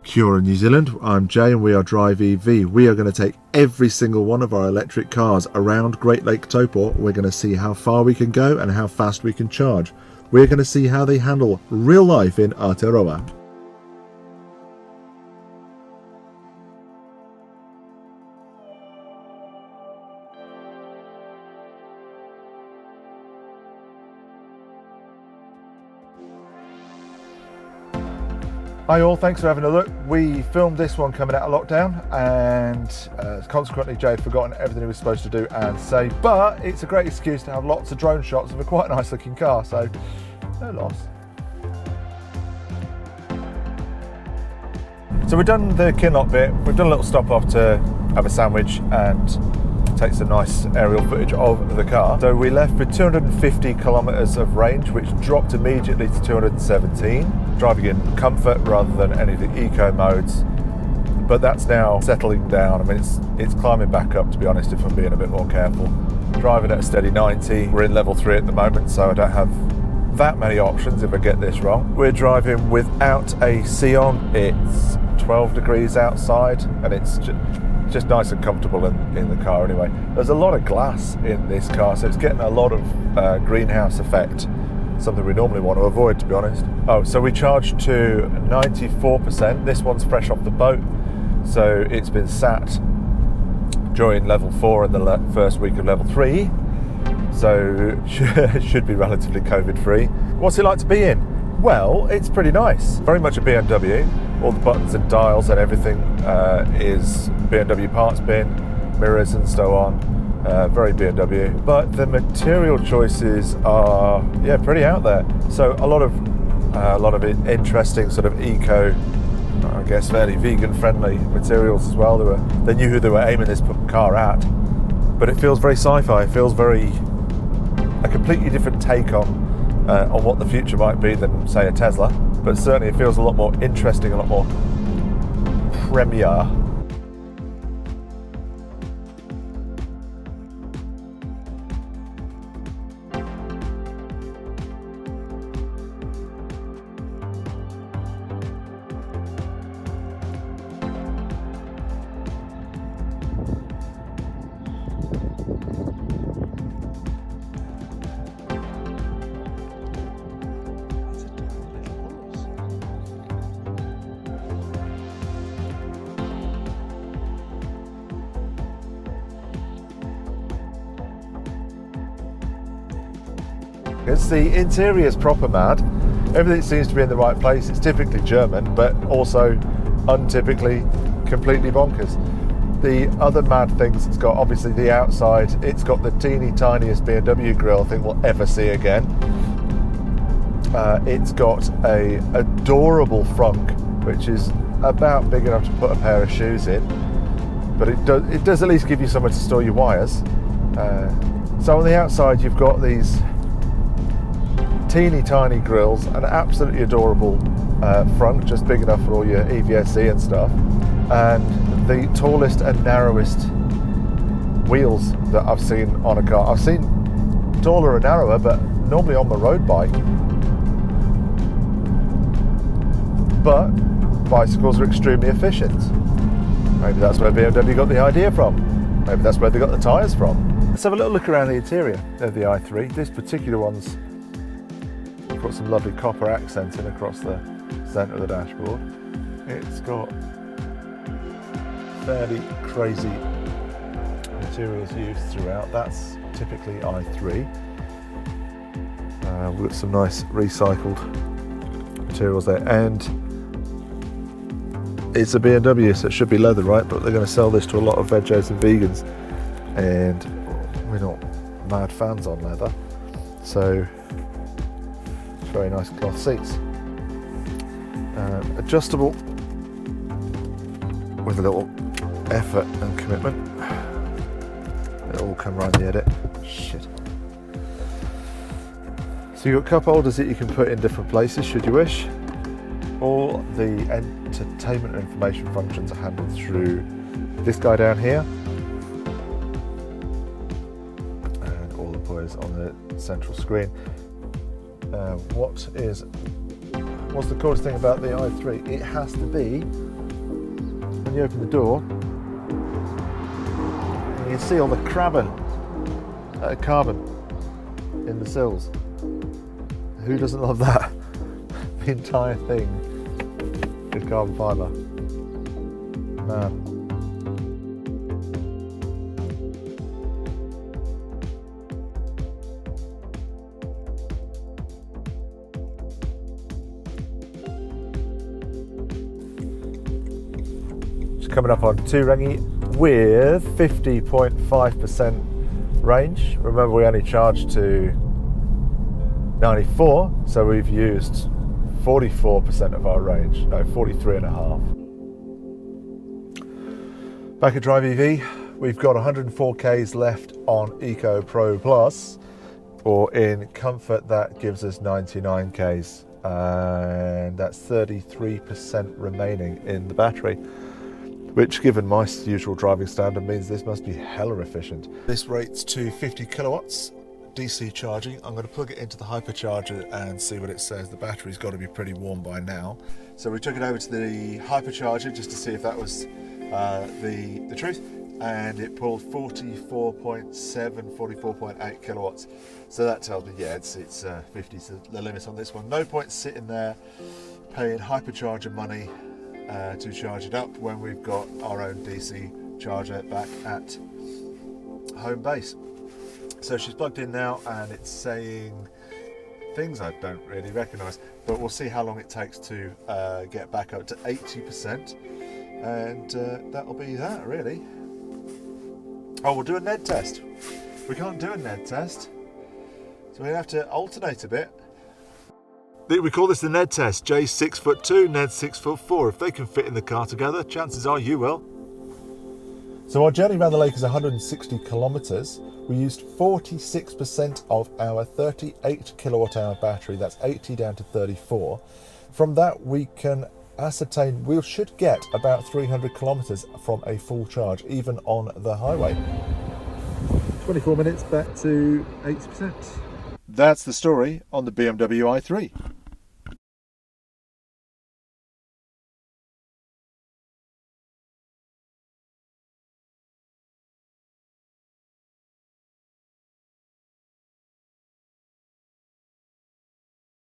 Kia ora New Zealand, I'm Jay and we are Drive EV. We are going to take every single one of our electric cars around Great Lake Taupo. We're going to see how far we can go and how fast we can charge. We're going to see how they handle real life in Aotearoa. Hi all, thanks for having a look. We filmed this one coming out of lockdown and consequently Jay had forgotten everything he was supposed to do and say, but it's a great excuse to have lots of drone shots of a quite nice looking car, so no loss. So we've done the Kinloch bit, we've done a little stop off to have a sandwich and take some nice aerial footage of the car. So we left with 250 kilometers of range, which dropped immediately to 217. Driving in comfort rather than anything eco modes, but that's now settling down. I mean, it's climbing back up, to be honest, if I'm being a bit more careful. Driving at a steady 90. We're in level 3 at the moment, so I don't have that many options if I get this wrong. We're driving without AC on. It's 12 degrees outside and it's just nice and comfortable in the car anyway. There's a lot of glass in this car, so it's getting a lot of greenhouse effect. Something we normally want to avoid, to be honest. Oh, so we charged to 94%. This one's fresh off the boat, so it's been sat during level 4 and the first week of level 3, so should be relatively COVID free. What's it like to be in? Well, it's pretty nice. Very much a BMW. All the buttons and dials and everything is BMW parts bin, mirrors and so on. Very BMW, but the material choices are pretty out there. So a lot of interesting sort of eco, I guess fairly vegan friendly materials as well. They knew who they were aiming this car at, but it feels very sci-fi. It feels a completely different take on what the future might be than say a Tesla, but certainly it feels a lot more interesting, a lot more premier. The interior's proper mad. Everything seems to be in the right place. It's typically German, but also untypically completely bonkers. The other mad things it's got, obviously the outside, it's got the teeny tiniest BMW grille I think we'll ever see again. It's got a adorable frunk, which is about big enough to put a pair of shoes in, but it does at least give you somewhere to store your wires. So on the outside you've got these teeny tiny grills, an absolutely adorable front, just big enough for all your EVSE and stuff, and the tallest and narrowest wheels that I've seen on a car. I've seen taller and narrower, but normally on the road bike. But bicycles are extremely efficient. Maybe that's where BMW got the idea from. Maybe that's where they got the tyres from. Let's have a little look around the interior of the i3. This particular one's got some lovely copper accenting across the centre of the dashboard. It's got fairly crazy materials used throughout. That's typically i3. We've got some nice recycled materials there, and it's a BMW, so it should be leather, right? But they're going to sell this to a lot of vegos and vegans, and we're not mad fans on leather, so very nice cloth seats. Adjustable with a little effort and commitment. It'll all come around the edit. Shit. So you've got cup holders that you can put in different places should you wish. All the entertainment and information functions are handled through this guy down here. And all the boys on the central screen. What's the coolest thing about the i3? It has to be when you open the door, and you can see all the carbon in the sills. Who doesn't love that? The entire thing is carbon fibre. Man. Coming up on Tourangi with 50.5% range. Remember, we only charged to 94, so we've used 44% of our range. No, 43.5. Back at Drive EV, we've got 104 Ks left on Eco Pro Plus, or in Comfort that gives us 99 Ks, and that's 33% remaining in the battery, which, given my usual driving standard, means this must be hella efficient. This rates to 50 kilowatts DC charging. I'm going to plug it into the hypercharger and see what it says. The battery's got to be pretty warm by now. So we took it over to the hypercharger just to see if that was the truth, and it pulled 44.8 kilowatts. So that tells me, yeah, it's 50 is the limit on this one. No point sitting there paying hypercharger money to charge it up when we've got our own DC charger back at home base. So she's plugged in now and it's saying things I don't really recognise, but we'll see how long it takes to get back up to 80%, and that'll be that really. Oh, we'll do a NED test. We can't do a NED test, so we have to alternate a bit. We call this the NED test. Jay's 6'2", Ned's 6'4". If they can fit in the car together, chances are you will. So our journey around the lake is 160 kilometres. We used 46% of our 38 kilowatt hour battery. That's 80 down to 34. From that, we can ascertain we should get about 300 kilometres from a full charge, even on the highway. 24 minutes back to 80%. That's the story on the BMW i3.